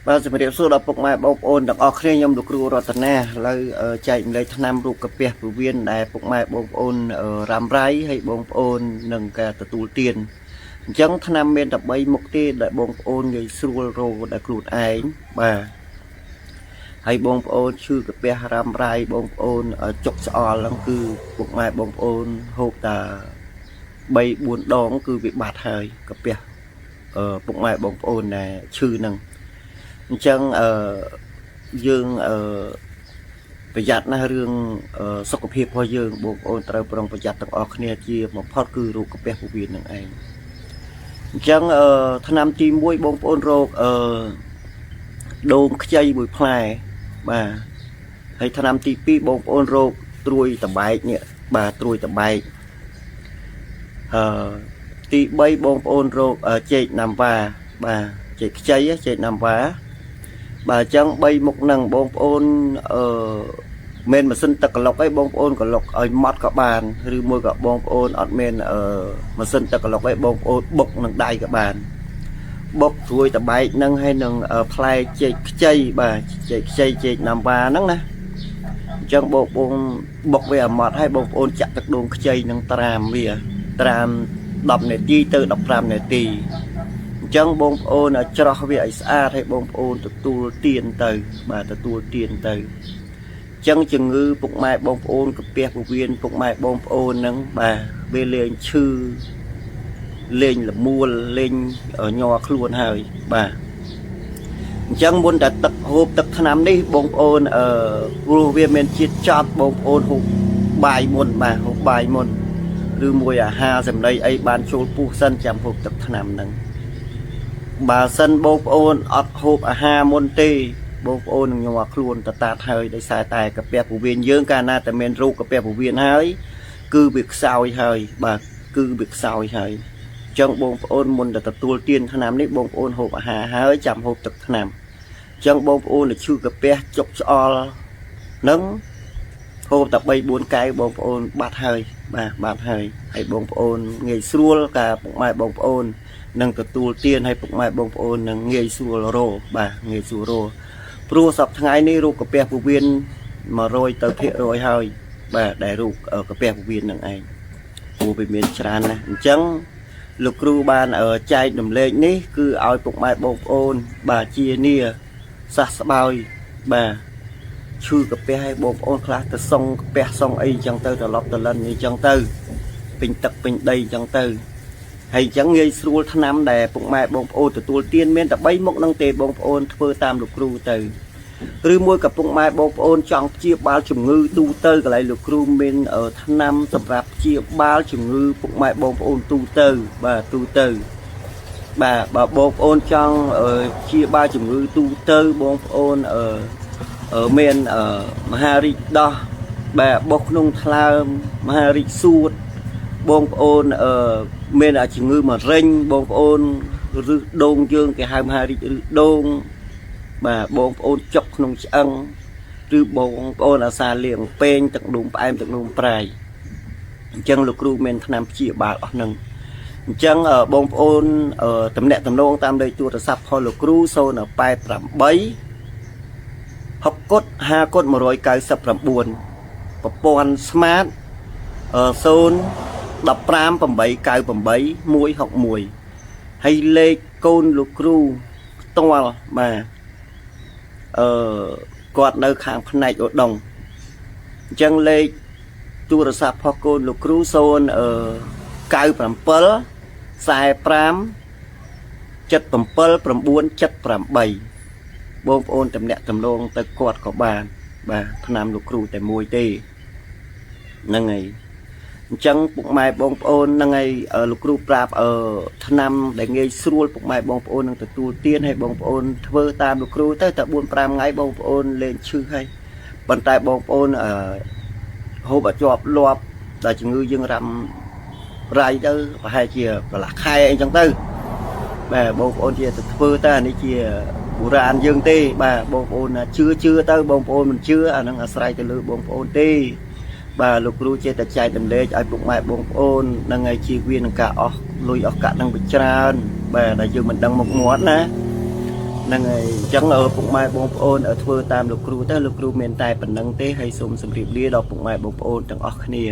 បាទជំរាបសួរដល់ពុកម៉ែបងប្អូនទាំងអស់គ្នាខ្ញុំលោកគ្រូរតនាឥឡូវចែកម្លែកថ្នាំរូបកាពះពវៀនដែលពុកម៉ែបងប្អូនរ៉ាំរ៉ៃហើយបងប្អូននឹងការទទួលទានអញ្ចឹងថ្នាំមានតែ3មុខទេដែលបងប្អូនងាយស្រួលរកដល់ខ្លួនឯងបាទហើយបងប្អូនឈឺកាពះរ៉ាំរ៉ៃបងប្អូនចុកឆ្អល់ហ្នឹងគឺពុកម៉ែបងប្អូនហូបតា3 4 ដងគឺវាបាត់ហើយកាពះពុកម៉ែបងប្អូនដែលឈឺហ្នឹងអញ្ចឹងយើងប្រយ័ត្នណាស់រឿងសុខភាពរបស់យើងបងប្អូនត្រូវប្រុងប្រយ័ត្នទាំងអស់គ្នាជាបំផុតគឺរោគកាពះពោះវៀននឹងឯងអញ្ចឹងថ្នាំទី1បងប្អូនរោគដូងខ្ចីមួយផ្លែបាទហើយថ្នាំទី2បងប្អូនរោគត្រួយតបែកនេះបាទត្រួយតបែកទី3បងប្អូនរោគចេកណាំវ៉ាបាទចេកខ្ចីចេកណាំវ៉ាបាទអញ្ចឹង3មុខហ្នឹងបងប្អូនមានម៉ាស៊ីនទឹកក្លុកអីបងប្អូនក្លុកឲ្យម៉ត់ក៏បានឬមួយក៏បងប្អូនអត់មានម៉ាស៊ីនទឹកក្លុកអីបងប្អូនបុកនឹងដៃក៏បានបុកត្រួយតបែកហ្នឹងហើយនឹងផ្លែចេកខ្ចីបាទចេកខ្ចីចេកណាំវ៉ាហ្នឹងណាអញ្ចឹងបងប្អូនបុកវាឲ្យម៉ត់ហើយបងប្អូនចាក់ទឹកដូងខ្ចីនឹងត្រាំវាត្រាំ10នាទីទៅ15នាទីអញ្ចឹងបងប្អូនច្រោះវាឲ្យស្អាតឲ្យបងប្អូនទទួលទានទៅបាទទទួលទានទៅអញ្ចឹងជំងឺពុកម៉ែបងប្អូនកាពះពោះវៀនពុកម៉ែបងប្អូនហ្នឹងបាទវាលេងឈឺលេងលមួលលេងញ័រខ្លួនហើយបាទអញ្ចឹងមុនតែទឹកហូបទឹកថ្នាំនេះបងប្អូនព្រោះវាមានជាតិចត់បងប្អូនហូបបាយមុនបាទហូបបាយមុនឬមួយអាហារចំណីអីបានចូលពោះសិនចាំហូបទឹកថ្នាំហ្នឹងបើសិនបងប្អូនអត់ហូបអាហារមុនទេបងប្អូននឹងញ័រខ្លួនតតាតហើយដោយសារតែកាពះពោះវៀនយើងកាលណាតែមានរោគកាពះពោះវៀនហើយគឺវាខ្សោយហើយបាទគឺវាខ្សោយហើយអញ្ចឹងបងប្អូនមុនតែទទួលទានថ្នាំនេះបងប្អូនហូបអាហារហើយចាំហូបទឹកថ្នាំអញ្ចឹងបងប្អូនដែលឈឺកាពះចុកឆ្អល់នឹងហូបតែ3 4 កែវបងប្អូនបាត់ហើយបាទបាត់ហើយបងប្អូនងាយស្រួលការពុកម៉ែបងប្អូននឹងទទួលទានឲ្យពុកម៉ែបងប្អូននឹងងាយស្រួលរកបាទងាយស្រួលរកព្រោះសប្តាហ៍ថ្ងៃនេះរោគកាពះពោះវៀន100%ទៅហើយបាទដែលរោគកាពះពោះវៀននឹងឯងព្រោះវាមានច្រើនណាស់អញ្ចឹងលោកគ្រូបានចែករំលែកនេះគឺឲ្យពុកម៉ែបងប្អូនបាទជានីសះស្បើយបាទឈឺកាពះឲ្យបងប្អូនខ្លះទៅសុងកាពះសុងអីអញ្ចឹងទៅត្រឡប់ត្រលិនអីអញ្ចឹងទៅពេញទឹកពេញដីអញ្ចឹងទៅហើយអញ្ចឹងងាយស្រួលថ្នាំដែលពុកម៉ែបងប្អូនទទួលទានមានតែ3មុខហ្នឹងទេបងប្អូនធ្វើតាមលោកគ្រូទៅឬមួយក៏ពុកម៉ែបងប្អូនចង់ព្យាបាលជំងឺទូទៅកន្លែងលោកគ្រូមានថ្នាំសម្រាប់ព្យាបាលជំងឺពុកម៉ែបងប្អូនទូទៅបាទទូទៅបាទបើបងប្អូនចង់ព្យាបាលជំងឺទូទៅបងប្អូនមានមហារីកដោះបាទបោះក្នុងថ្លើមមហារីកសួតបងប្អូនមានជំងឺមៈរេញបងប្អូនឬដូងយើងគេហៅមហារីកឬដូងបាទបងប្អូនចុកក្នុងឆ្អឹងឬបងប្អូនអាសាលៀងពេងទឹកនោមផ្អែមទឹកនោមប្រៃអញ្ចឹងលោកគ្រូមានថ្នាំព្យាបាលអស់ហ្នឹងអញ្ចឹងបងប្អូនតំណាក់តំណងតាមលេខទូរស័ព្ទរបស់លោកគ្រូ088 60 50 199ប្រព័ន្ធ Smart 015 898 161ហើយលេខកូនលោកគ្រូផ្ទាល់បាទគាត់នៅខាងផ្នែកឧដុង្គអញ្ចឹងលេខទូរស័ព្ទរបស់កូនលោកគ្រូ097 45 77 978បងប្អូនតំណាក់តំណងទៅគាត់ក៏បានបាទថ្នាំលោកគ្រូតែមួយទេហ្នឹងហើយអញ្ចឹងពុកម៉ែបងប្អូនហ្នឹងហើយលោកគ្រូប្រាប់ថ្នាំដែលងាយស្រួលពុកម៉ែបងប្អូននឹងទទួលទានឲ្យបងប្អូនធ្វើតាមលោកគ្រូទៅតែ4 5ថ្ងៃបងប្អូនលេងឈឺហើយប៉ុន្តែបងប្អូនហូបឲ្យជាប់លាប់ដល់ជំងឺយើងរ៉ាំរ៉ៃទៅប្រហែលជាកន្លះខែអីចឹងទៅបាទបងប្អូនជាទៅធ្វើតែអានេះជាបុរាណយើងទេបាទបងប្អូនជឿទៅបងប្អូនមិនជឿអាហ្នឹងអាស្រ័យទៅលើបងប្អូនទេបាទលោកគ្រូចេះតែចែកតម្លែកឲ្យពុកម៉ែបងប្អូននឹងឲ្យជៀសវាងនឹងការអស់លុយអស់កាក់នឹងច្រើនបាទដែលយើងមិនដឹងមុខមាត់ណា ហ្នឹងហើយអញ្ចឹងពុកម៉ែបងប្អូនធ្វើតាមលោកគ្រូទៅលោកគ្រូមានតែប៉ុណ្្នឹងទេហើយសូមជម្រាបលាដល់ពុកម៉ែបងប្អូនទាំងអស់គ្នា